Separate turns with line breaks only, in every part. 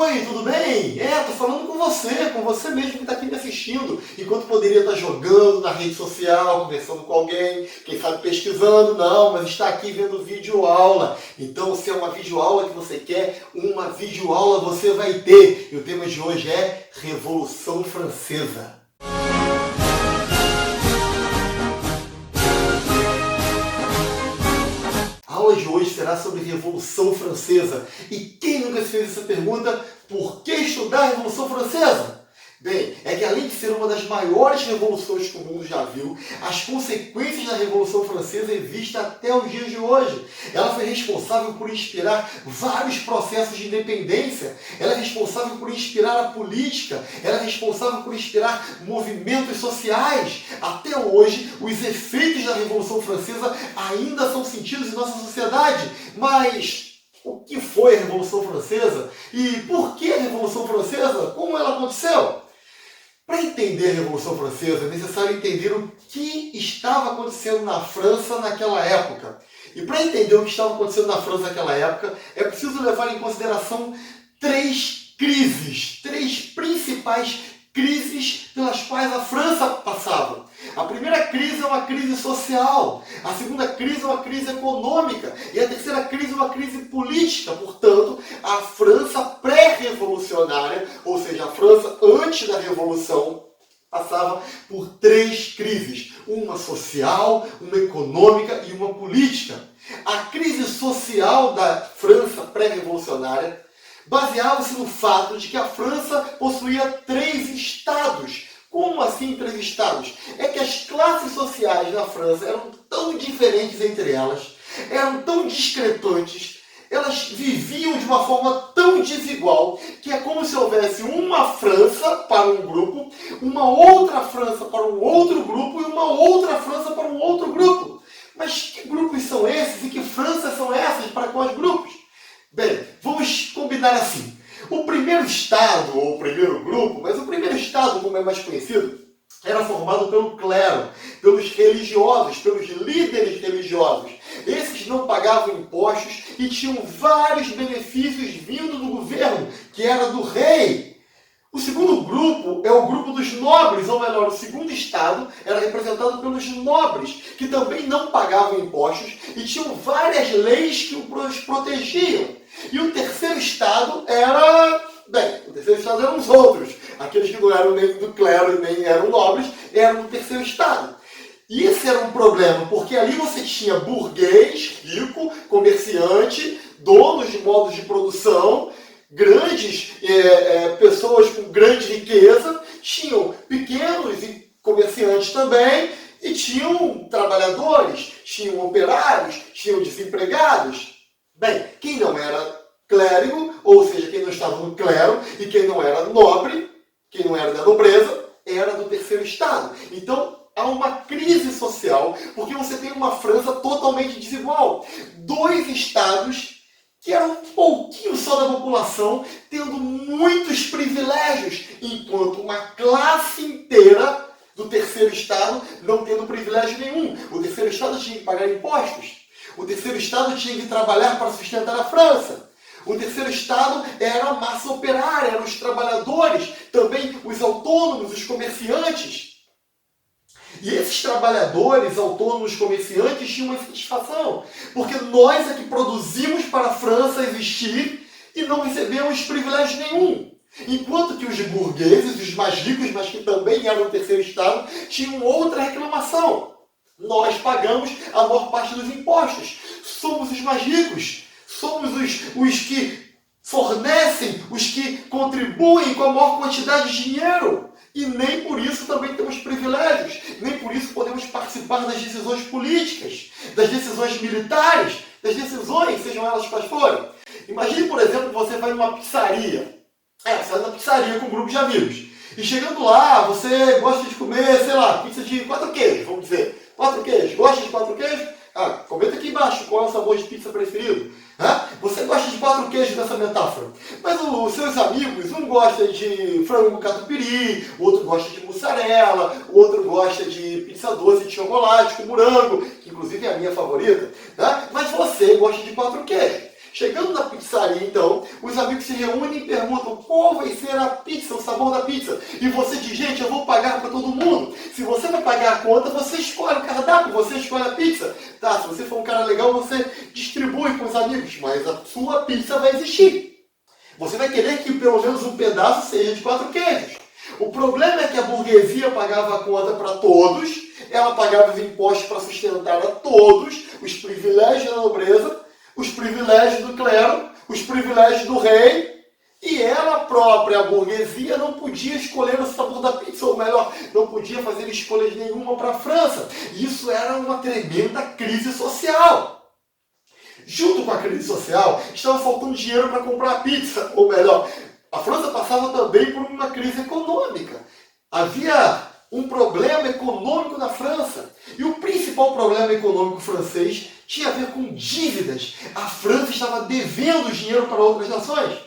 Oi, tudo bem? Tô falando com você mesmo que está aqui me assistindo, enquanto poderia estar jogando na rede social, conversando com alguém, quem sabe pesquisando, não, mas está aqui vendo videoaula. Então, se é uma videoaula que você quer, uma videoaula você vai ter. E o tema de hoje é Revolução Francesa. A aula de hoje será sobre Revolução Francesa. E quem nunca se fez essa pergunta, por que estudar a Revolução Francesa? Bem, é que além de ser uma das maiores revoluções que o mundo já viu, as consequências da Revolução Francesa existem até os dias de hoje. Ela foi responsável por inspirar vários processos de independência, ela é responsável por inspirar a política, ela é responsável por inspirar movimentos sociais. Até hoje, os efeitos da Revolução Francesa ainda são sentidos em nossa sociedade. Mas o que foi a Revolução Francesa? E por que a Revolução Francesa? Como ela aconteceu? Para entender a Revolução Francesa, é necessário entender o que estava acontecendo na França naquela época. E para entender o que estava acontecendo na França naquela época, é preciso levar em consideração três principais crises pelas quais a França passava. A primeira crise é uma crise social, a segunda crise é uma crise econômica e a terceira crise é uma crise política. Portanto, a França pré-revolucionária, ou seja, a França antes da Revolução, passava por três crises: uma social, uma econômica e uma política. A crise social da França pré-revolucionária baseava-se no fato de que a França possuía três estados. Como assim três estados? É que as classes sociais na França eram tão diferentes entre elas, eram tão discrepantes, elas viviam de uma forma tão desigual, que é como se houvesse uma França para um grupo, uma outra França para um outro grupo e uma outra França para um outro grupo. Mas que grupos são esses e que Franças são essas para quais grupos? Bem, vamos combinar assim. O primeiro estado, ou o primeiro grupo, mas o primeiro estado, como é mais conhecido, era formado pelo clero, pelos religiosos, pelos líderes religiosos. Esses não pagavam impostos e tinham vários benefícios vindo do governo, que era do rei. O segundo grupo é o grupo dos nobres, ou melhor, o segundo estado era representado pelos nobres, que também não pagavam impostos e tinham várias leis que os protegiam. E o terceiro estado era... Bem, o terceiro estado eram os outros. Aqueles que não eram nem do clero e nem eram nobres, eram do terceiro estado. E esse era um problema, porque ali você tinha burguês, rico, comerciante, donos de modos de produção, grandes pessoas com grande riqueza, tinham pequenos e comerciantes também, e tinham trabalhadores, tinham operários, tinham desempregados. Bem, quem não era clérigo, ou seja, quem não estava no clero, e quem não era nobre, quem não era da nobreza, era do terceiro estado. Então, há uma crise social, porque você tem uma França totalmente desigual. Dois estados que eram um pouquinho só da população, tendo muitos privilégios, enquanto uma classe inteira do terceiro estado não tendo privilégio nenhum. O terceiro estado tinha que pagar impostos. O terceiro estado tinha que trabalhar para sustentar a França. O terceiro estado era a massa operária, eram os trabalhadores, também os autônomos, os comerciantes. E esses trabalhadores, autônomos, comerciantes tinham uma insatisfação, porque nós é que produzimos para a França existir e não recebemos privilégio nenhum. Enquanto que os burgueses, os mais ricos, mas que também eram do terceiro estado, tinham outra reclamação. Nós pagamos a maior parte dos impostos. Somos os mais ricos. Somos os que fornecem, os que contribuem com a maior quantidade de dinheiro. E nem por isso também temos privilégios. Nem por isso podemos participar das decisões políticas, das decisões militares, das decisões, sejam elas quais forem. Imagine, por exemplo, que você vai numa pizzaria. Você vai na pizzaria com um grupo de amigos. E chegando lá, você gosta de comer, sei lá, pizza de 4 queijos, vamos dizer. 4 queijos. Gosta de 4 queijos? Comenta aqui embaixo qual é o sabor de pizza preferido. Você gosta de 4 queijos nessa metáfora. Mas os seus amigos, um gosta de frango catupiry, o outro gosta de mussarela, o outro gosta de pizza doce de chocolate com morango, que inclusive é a minha favorita. Mas você gosta de 4 queijos. Chegando na pizzaria, então, os amigos se reúnem e perguntam qual vai ser a pizza, o sabor da pizza. E você diz, gente, eu vou pagar para todo mundo. Se você vai pagar a conta, você escolhe o cardápio, você escolhe a pizza. Tá, se você for um cara legal, você distribui com os amigos, mas a sua pizza vai existir. Você vai querer que pelo menos um pedaço seja de 4 queijos. O problema é que a burguesia pagava a conta para todos, ela pagava os impostos para sustentar a todos, os privilégios da nobreza, os privilégios do clero, os privilégios do rei, e ela própria, a burguesia, não podia escolher o sabor da pizza, ou melhor, não podia fazer escolhas nenhuma para a França. Isso era uma tremenda crise social. Junto com a crise social, estava faltando dinheiro para comprar pizza, ou melhor, a França passava também por uma crise econômica. Havia um problema econômico na França. E o principal problema econômico francês tinha a ver com dívidas. A França estava devendo dinheiro para outras nações.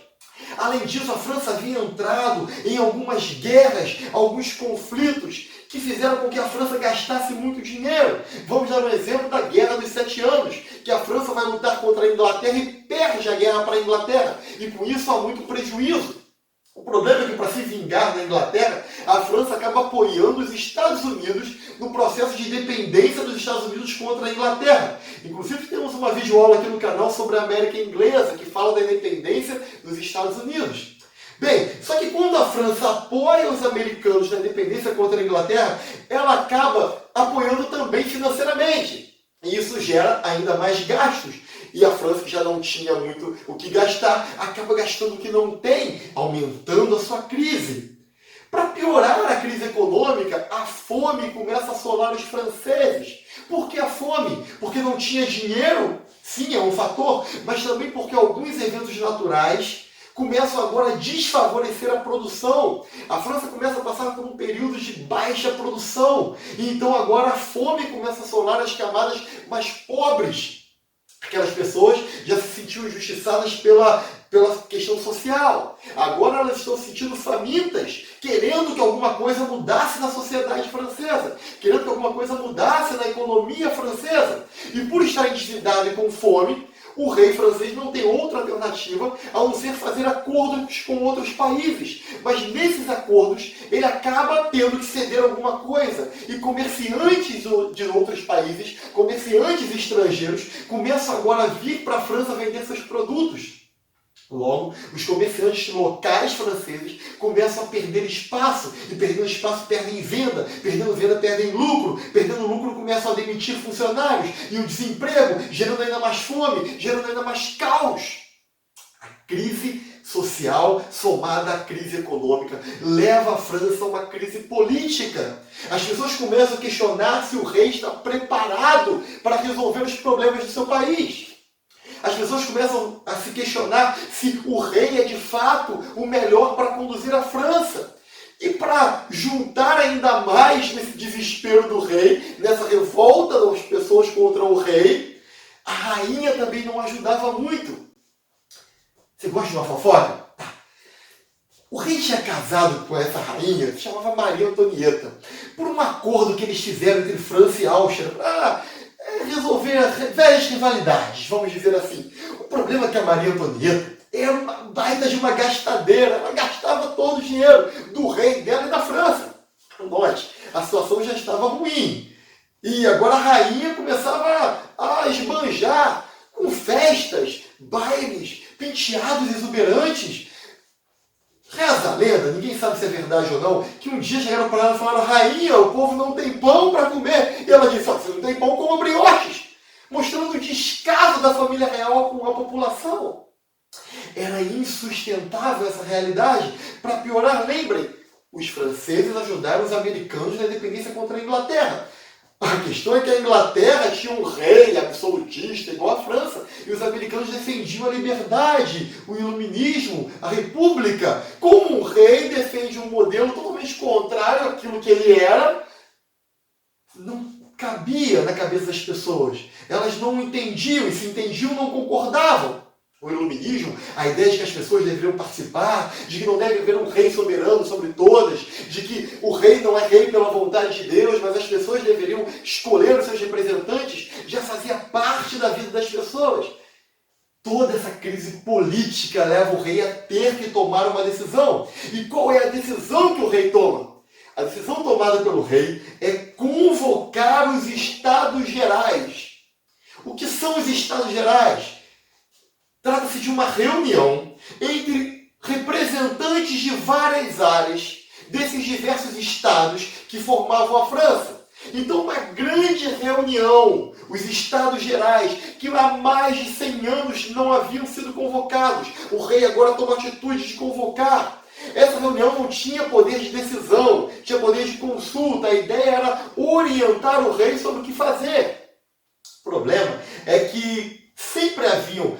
Além disso, a França havia entrado em algumas guerras, alguns conflitos, que fizeram com que a França gastasse muito dinheiro. Vamos dar um exemplo da Guerra dos 7 Anos, que a França vai lutar contra a Inglaterra e perde a guerra para a Inglaterra. E com isso há muito prejuízo. O problema é que, para se vingar da Inglaterra, a França acaba apoiando os Estados Unidos no processo de dependência dos Estados Unidos contra a Inglaterra. Inclusive, temos uma videoaula aqui no canal sobre a América Inglesa, que fala da independência dos Estados Unidos. Bem, só que quando a França apoia os americanos na independência contra a Inglaterra, ela acaba apoiando também financeiramente. E isso gera ainda mais gastos. E a França, que já não tinha muito o que gastar, acaba gastando o que não tem, aumentando a sua crise. Para piorar a crise econômica, a fome começa a assolar os franceses. Por que a fome? Porque não tinha dinheiro? Sim, é um fator, mas também porque alguns eventos naturais começam agora a desfavorecer a produção. A França começa a passar por um período de baixa produção. E então agora a fome começa a assolar as camadas mais pobres. Aquelas pessoas já se sentiam injustiçadas pela questão social. Agora elas estão se sentindo famintas, querendo que alguma coisa mudasse na sociedade francesa, querendo que alguma coisa mudasse na economia francesa. E por estar endividado e com fome, o rei francês não tem outra alternativa a não ser fazer acordos com outros países. Mas nesses acordos, ele acaba tendo que ceder alguma coisa. E comerciantes de outros países, comerciantes estrangeiros, começam agora a vir para a França vender seus produtos. Logo, os comerciantes locais franceses começam a perder espaço, e perdendo espaço perdem venda, perdendo venda perdem lucro, perdendo lucro começam a demitir funcionários, e o desemprego gerando ainda mais fome, gerando ainda mais caos. A crise social somada à crise econômica leva a França a uma crise política. As pessoas começam a questionar se o rei está preparado para resolver os problemas do seu país. As pessoas começam a se questionar se o rei é de fato o melhor para conduzir a França. E para juntar ainda mais nesse desespero do rei, nessa revolta das pessoas contra o rei, a rainha também não ajudava muito. Você gosta de uma fofoca? Tá. O rei tinha casado com essa rainha, que se chamava Maria Antonieta, por um acordo que eles fizeram entre França e Áustria para resolver velhas rivalidades, vamos dizer assim. O problema é que a Maria Antonieta era uma baita de uma gastadeira, ela gastava todo o dinheiro do rei dela e da França. Note, a situação já estava ruim. E agora a rainha começava a esbanjar com festas, bailes, penteados exuberantes. Reza a lenda, ninguém sabe se é verdade ou não, que um dia chegaram para ela e falaram: rainha, o povo não tem pão para comer. E ela disse: se não tem pão, coma brioches. Mostrando o descaso da família real com a população. Era insustentável essa realidade. Para piorar, lembrem, os franceses ajudaram os americanos na independência contra a Inglaterra. A questão é que a Inglaterra tinha um rei absolutista, igual a França, e os americanos defendiam a liberdade, o iluminismo, a república. Como um rei defende um modelo totalmente contrário àquilo que ele era, não cabia na cabeça das pessoas. Elas não entendiam, e se entendiam, não concordavam. O iluminismo, a ideia de que as pessoas deveriam participar, de que não deve haver um rei soberano sobre todas, de que o rei não é rei pela vontade de Deus, mas as pessoas deveriam escolher os seus representantes, já fazia parte da vida das pessoas. Toda essa crise política leva o rei a ter que tomar uma decisão. E qual é a decisão que o rei toma? A decisão tomada pelo rei é convocar os Estados Gerais. O que são os Estados Gerais? Trata-se de uma reunião entre representantes de várias áreas desses diversos estados que formavam a França. Então, uma grande reunião, os Estados Gerais, que há mais de 100 anos não haviam sido convocados. O rei agora toma a atitude de convocar. Essa reunião não tinha poder de decisão, tinha poder de consulta. A ideia era orientar o rei sobre o que fazer. O problema é que sempre haviam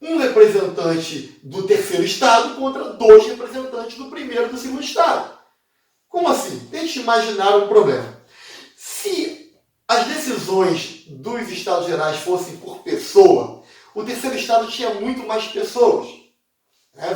um representante do terceiro estado contra 2 representantes do primeiro e do segundo estado. Como assim? Tente imaginar um problema. Se as decisões dos Estados Gerais fossem por pessoa, o terceiro estado tinha muito mais pessoas.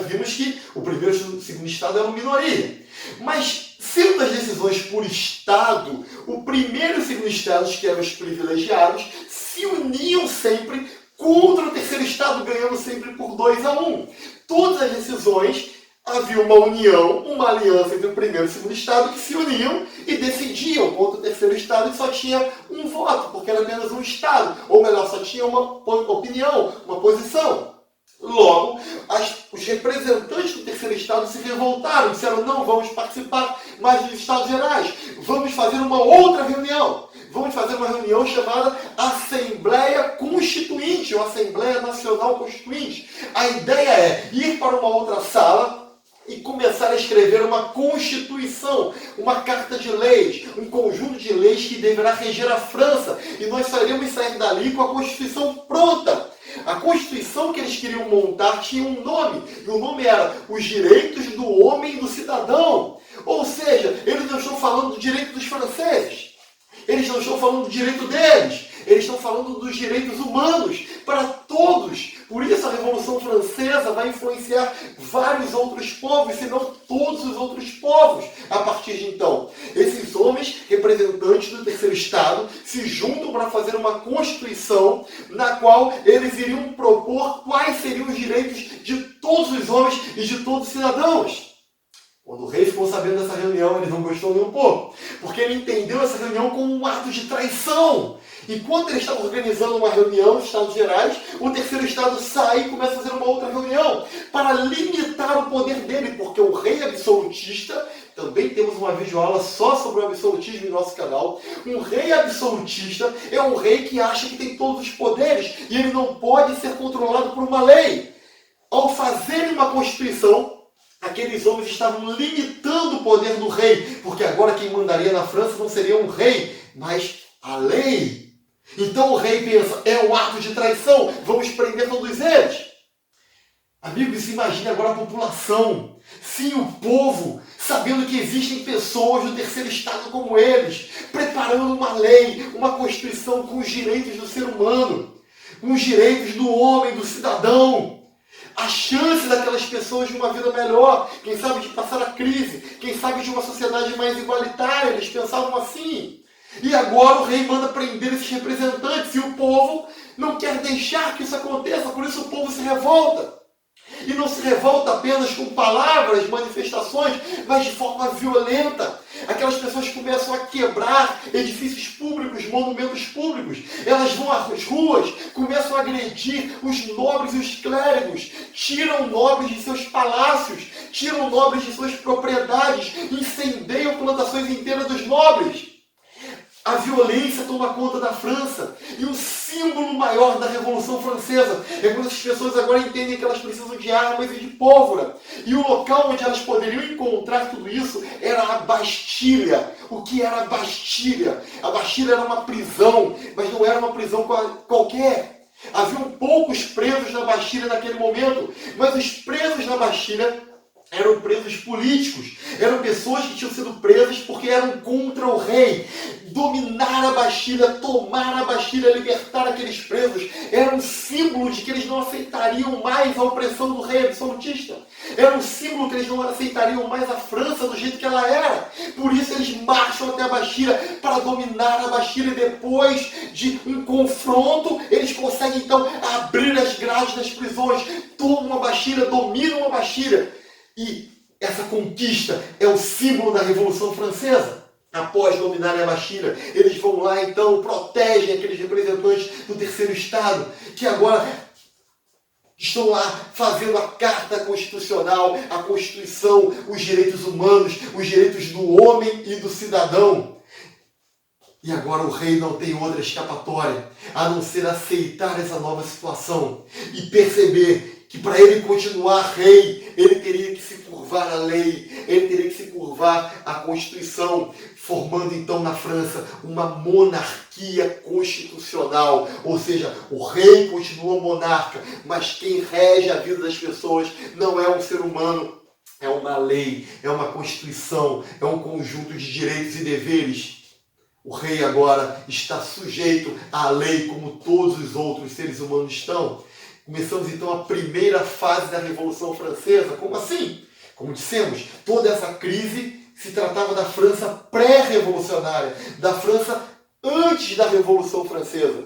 Vimos que o primeiro e o segundo estado eram minoria. Mas, sendo as decisões por estado, o primeiro e o segundo estados, que eram os privilegiados, se uniam sempre contra o terceiro estado, ganhando sempre por 2-1. Todas as decisões, havia uma união, uma aliança entre o primeiro e o segundo estado que se uniam e decidiam contra o terceiro estado, que só tinha um voto, porque era apenas um estado. Ou melhor, só tinha uma opinião, uma posição. Logo, os representantes do terceiro estado se revoltaram, disseram: não vamos participar mais dos Estados Gerais, vamos fazer uma outra reunião. Vamos fazer uma reunião chamada Assembleia Constituinte, ou Assembleia Nacional Constituinte. A ideia é ir para uma outra sala e começar a escrever uma Constituição, uma carta de leis, um conjunto de leis que deverá reger a França. E nós só iremos sair dali com a Constituição pronta. A Constituição que eles queriam montar tinha um nome, e o nome era Os Direitos do Homem e do Cidadão. Ou seja, eles não estão falando do direito dos franceses, eles não estão falando do direito deles, eles estão falando dos direitos humanos para todos. Por isso a Revolução Francesa vai influenciar vários outros povos, se não todos os outros povos, a partir de então. Esses homens, representantes do terceiro estado, se juntam para fazer uma Constituição na qual eles iriam propor quais seriam os direitos de todos os homens e de todos os cidadãos. Quando o rei ficou sabendo dessa reunião, ele não gostou nem um pouco, porque ele entendeu essa reunião como um ato de traição. Enquanto ele estava organizando uma reunião nos Estados Gerais, o terceiro estado sai e começa a fazer uma outra reunião para limitar o poder dele, porque o rei absolutista, também temos uma videoaula só sobre o absolutismo em nosso canal, um rei absolutista é um rei que acha que tem todos os poderes e ele não pode ser controlado por uma lei. Ao fazerem uma Constituição, aqueles homens estavam limitando o poder do rei, porque agora quem mandaria na França não seria um rei, mas a lei. Então o rei pensa: é um ato de traição, vamos prender todos eles. Amigos, imagine agora a população, sim, o povo, sabendo que existem pessoas do terceiro estado como eles, preparando uma lei, uma Constituição com os direitos do ser humano, com os direitos do homem, do cidadão. A chance daquelas pessoas de uma vida melhor, quem sabe de passar a crise, quem sabe de uma sociedade mais igualitária, eles pensavam assim. E agora o rei manda prender esses representantes e o povo não quer deixar que isso aconteça, por isso o povo se revolta. E não se revolta apenas com palavras, manifestações, mas de forma violenta. Aquelas pessoas começam a quebrar edifícios públicos, monumentos públicos. Elas vão às ruas, começam a agredir os nobres e os clérigos. Tiram nobres de seus palácios, tiram nobres de suas propriedades, incendeiam plantações inteiras dos nobres. A violência toma conta da França. E o símbolo maior da Revolução Francesa é quando as pessoas agora entendem que elas precisam de armas e de pólvora. E o local onde elas poderiam encontrar tudo isso era a Bastilha. O que era a Bastilha? A Bastilha era uma prisão, mas não era uma prisão qualquer. Haviam poucos presos na Bastilha naquele momento, mas os presos na Bastilha eram presos políticos, eram pessoas que tinham sido presas porque eram contra o rei. Dominar a Bastilha, tomar a Bastilha, libertar aqueles presos, era um símbolo de que eles não aceitariam mais a opressão do rei absolutista. Era um símbolo que eles não aceitariam mais a França do jeito que ela era. Por isso eles marcham até a Bastilha para dominar a Bastilha e depois de um confronto, eles conseguem então abrir as grades das prisões, tomam a Bastilha, dominam a Bastilha. E essa conquista é o símbolo da Revolução Francesa. Após dominarem a Bastilha, eles vão lá então, protegem aqueles representantes do Terceiro Estado, que agora estão lá fazendo a Carta Constitucional, a Constituição, os direitos humanos, os direitos do homem e do cidadão. E agora o rei não tem outra escapatória a não ser aceitar essa nova situação e perceber que para ele continuar rei, ele teria que se curvar à lei, ele teria que se curvar à Constituição, formando então na França uma monarquia constitucional. Ou seja, o rei continua monarca, mas quem rege a vida das pessoas não é um ser humano, é uma lei, é uma Constituição, é um conjunto de direitos e deveres. O rei agora está sujeito à lei como todos os outros seres humanos estão. Começamos então a primeira fase da Revolução Francesa. Como assim? Como dissemos, toda essa crise se tratava da França pré-revolucionária, da França antes da Revolução Francesa.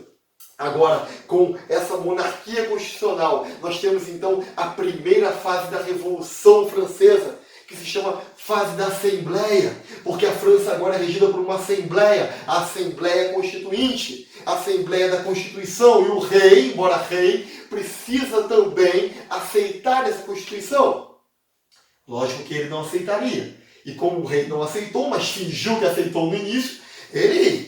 Agora, com essa monarquia constitucional, nós temos então a primeira fase da Revolução Francesa, que se chama fase da Assembleia, porque a França agora é regida por uma Assembleia, a Assembleia Constituinte, a Assembleia da Constituição, e o rei, embora rei, precisa também aceitar essa Constituição. Lógico que ele não aceitaria. E como o rei não aceitou, mas fingiu que aceitou no início,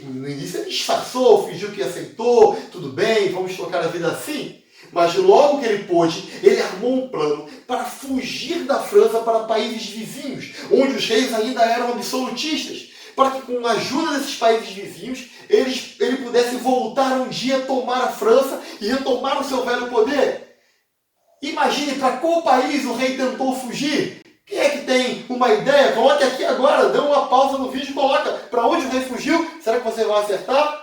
no início ele disfarçou, fingiu que aceitou, tudo bem, vamos tocar a vida assim. Mas logo que ele pôde, ele armou um plano para fugir da França para países vizinhos, onde os reis ainda eram absolutistas, para que com a ajuda desses países vizinhos, ele pudesse voltar um dia a tomar a França e retomar o seu velho poder. Imagine para qual país o rei tentou fugir. Quem é que tem uma ideia? Coloque aqui agora, dê uma pausa no vídeo e coloca para onde o rei fugiu. Será que você vai acertar?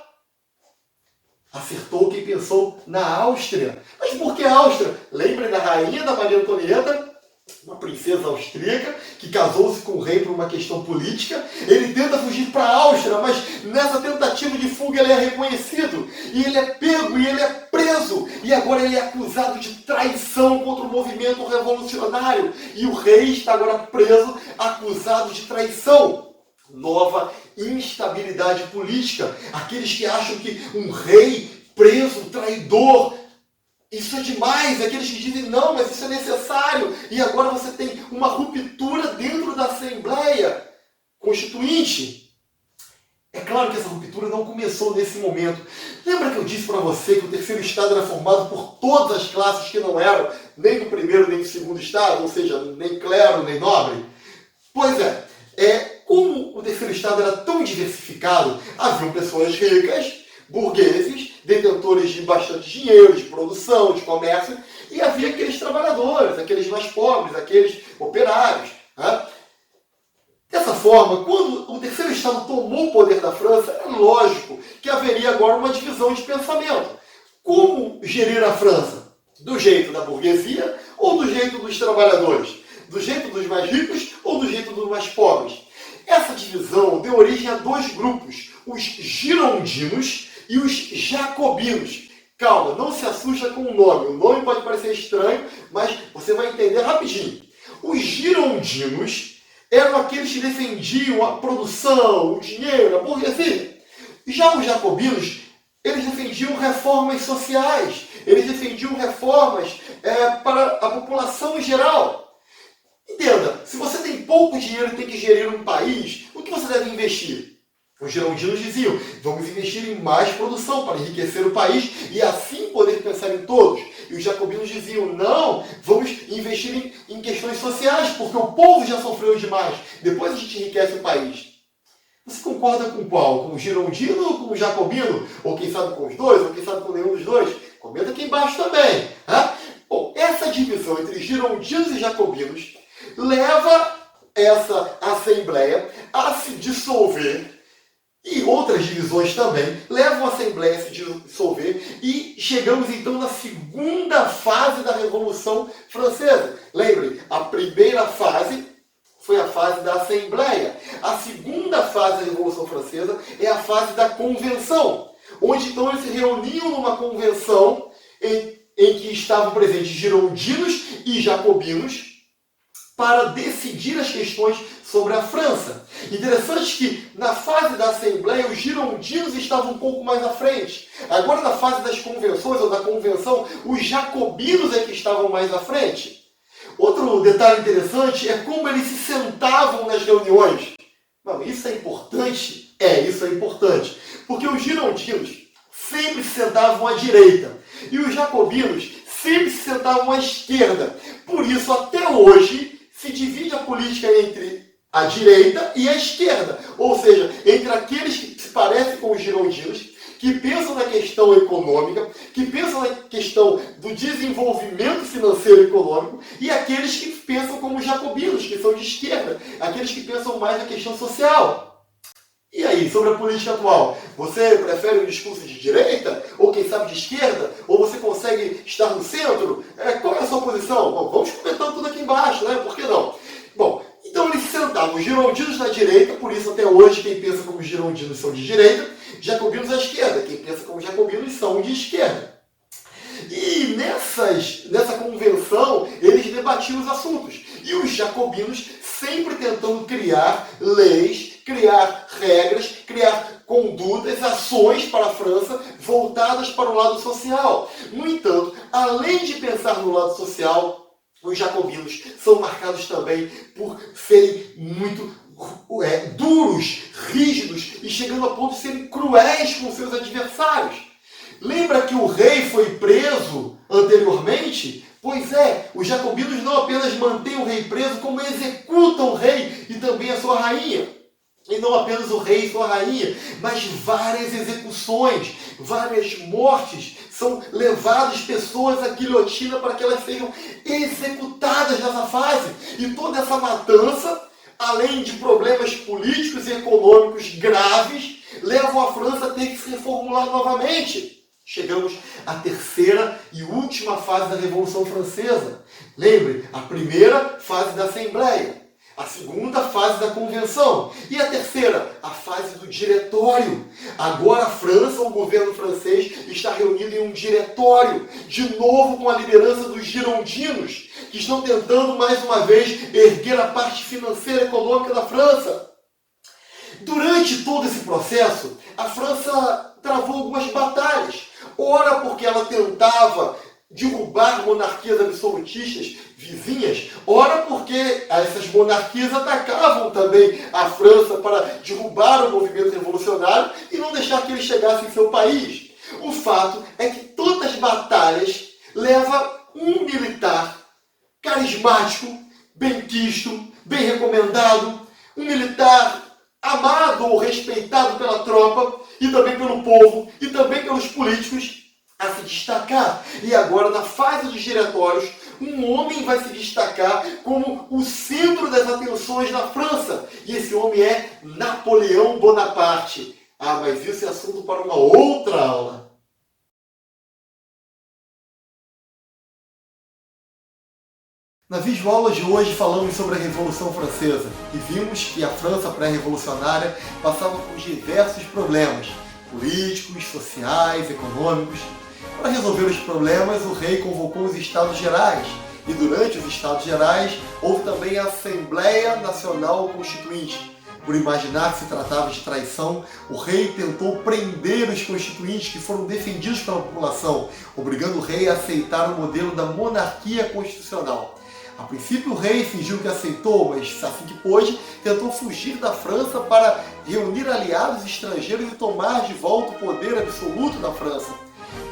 Acertou quem pensou na Áustria. Mas por que a Áustria? Lembrem da rainha da Maria Antonieta, uma princesa austríaca, que casou-se com o rei por uma questão política. Ele tenta fugir para a Áustria, mas nessa tentativa de fuga ele é reconhecido. E ele é pego, e ele é preso. E agora ele é acusado de traição contra o movimento revolucionário. E o rei está agora preso, acusado de traição. Nova instabilidade política. Aqueles que acham que um rei preso, traidor, isso é demais. Aqueles que dizem, não, mas isso é necessário. E agora você tem uma ruptura dentro da Assembleia Constituinte. É claro que essa ruptura não começou nesse momento. Lembra que eu disse para você que o Terceiro Estado era formado por todas as classes que não eram nem do primeiro nem do segundo Estado, ou seja, nem clero, nem nobre? Pois como o Terceiro Estado era tão diversificado, haviam pessoas ricas, burgueses, detentores de bastante dinheiro, de produção, de comércio, e havia aqueles trabalhadores, aqueles mais pobres, aqueles operários. Né? Dessa forma, quando o Terceiro Estado tomou o poder da França, é lógico que haveria agora uma divisão de pensamento. Como gerir a França? Do jeito da burguesia ou do jeito dos trabalhadores? Do jeito dos mais ricos ou do jeito dos mais pobres? Essa divisão deu origem a dois grupos, os girondinos e os jacobinos. Calma, não se assusta com o nome pode parecer estranho, mas você vai entender rapidinho. Os girondinos eram aqueles que defendiam a produção, o dinheiro, a burguesia. Já os jacobinos, eles defendiam reformas sociais, eles defendiam reformas para a população em geral. Entenda, se você tem pouco dinheiro e tem que gerir um país, o que você deve investir? Os girondinos diziam, vamos investir em mais produção para enriquecer o país e assim poder pensar em todos. E os jacobinos diziam, não, vamos investir em questões sociais, porque o povo já sofreu demais. Depois a gente enriquece o país. Você concorda com qual? Com o girondino ou com o jacobino? Ou quem sabe com os dois? Ou quem sabe com nenhum dos dois? Comenta aqui embaixo também. Bom, essa divisão entre girondinos e jacobinos leva essa Assembleia a se dissolver, e outras divisões também levam a Assembleia a se dissolver, e chegamos então na segunda fase da Revolução Francesa. Lembre, a primeira fase foi a fase da Assembleia. A segunda fase da Revolução Francesa é a fase da Convenção, onde então eles se reuniam numa convenção em que estavam presentes girondinos e jacobinos para decidir as questões sobre a França. Interessante que na fase da Assembleia os girondinos estavam um pouco mais à frente. Agora na fase das convenções ou da convenção, os jacobinos é que estavam mais à frente. Outro detalhe interessante é como eles se sentavam nas reuniões. Não, isso é importante? Isso é importante. Porque os girondinos sempre se sentavam à direita e os jacobinos sempre se sentavam à esquerda. Por isso, até hoje, se divide a política entre a direita e a esquerda. Ou seja, entre aqueles que se parecem com os girondinos, que pensam na questão econômica, que pensam na questão do desenvolvimento financeiro e econômico, e aqueles que pensam como os jacobinos, que são de esquerda, aqueles que pensam mais na questão social. E aí, sobre a política atual? Você prefere um discurso de direita, ou quem sabe de esquerda, ou você consegue estar no centro? Qual é a sua posição? Bom, vamos comentando tudo aqui embaixo, né? Por que não? Bom, então eles se sentavam, os girondinos na direita, por isso até hoje quem pensa como girondinos são de direita, jacobinos à esquerda, quem pensa como jacobinos são de esquerda. E nessa convenção eles debatiam os assuntos. E os jacobinos sempre tentando criar leis, criar regras, criar condutas, ações para a França voltadas para o lado social. No entanto, além de pensar no lado social, os jacobinos são marcados também por serem muito duros, rígidos e chegando a ponto de serem cruéis com seus adversários. Lembra que o rei foi preso anteriormente? Pois é, os jacobinos não apenas mantêm o rei preso, como executam o rei e também a sua rainha. E não apenas o rei e sua rainha, mas várias execuções, várias mortes. São levadas pessoas à guilhotina para que elas sejam executadas nessa fase. E toda essa matança, além de problemas políticos e econômicos graves, levam a França a ter que se reformular novamente. Chegamos à terceira e última fase da Revolução Francesa. Lembre, a primeira fase da Assembleia, a segunda fase da Convenção e a terceira, a fase do Diretório. Agora a França, o governo francês, está reunido em um diretório, de novo com a liderança dos girondinos, que estão tentando mais uma vez erguer a parte financeira e econômica da França. Durante todo esse processo, a França travou algumas batalhas. Ora porque ela tentava derrubar monarquias absolutistas vizinhas, ora porque essas monarquias atacavam também a França para derrubar o movimento revolucionário e não deixar que ele chegasse em seu país. O fato é que todas as batalhas levam um militar carismático, benquisto, bem recomendado, um militar amado ou respeitado pela tropa e também pelo povo e também pelos políticos a se destacar. E agora, na fase dos diretórios, um homem vai se destacar como o centro das atenções na França. E esse homem é Napoleão Bonaparte. Mas isso é assunto para uma outra aula. Na videoaula de hoje falamos sobre a Revolução Francesa e vimos que a França pré-revolucionária passava por diversos problemas políticos, sociais, econômicos. Para resolver os problemas, o rei convocou os Estados Gerais e durante os Estados Gerais houve também a Assembleia Nacional Constituinte. Por imaginar que se tratava de traição, o rei tentou prender os constituintes que foram defendidos pela população, obrigando o rei a aceitar o modelo da monarquia constitucional. A princípio o rei fingiu que aceitou, mas assim que pôde, tentou fugir da França para reunir aliados estrangeiros e tomar de volta o poder absoluto da França.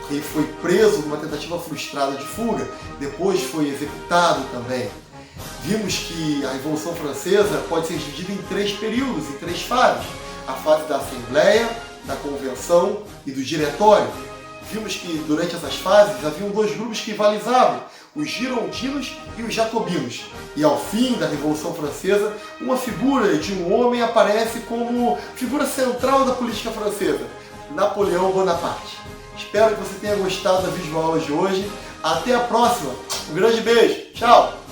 O rei foi preso numa tentativa frustrada de fuga, depois foi executado também. Vimos que a Revolução Francesa pode ser dividida em 3 períodos, em 3 fases. A fase da Assembleia, da Convenção e do Diretório. vimos que durante essas fases haviam dois grupos que rivalizavam, os girondinos e os jacobinos. E ao fim da Revolução Francesa, uma figura de um homem aparece como figura central da política francesa, Napoleão Bonaparte. Espero que você tenha gostado da videoaula de hoje. Até a próxima. Um grande beijo. Tchau.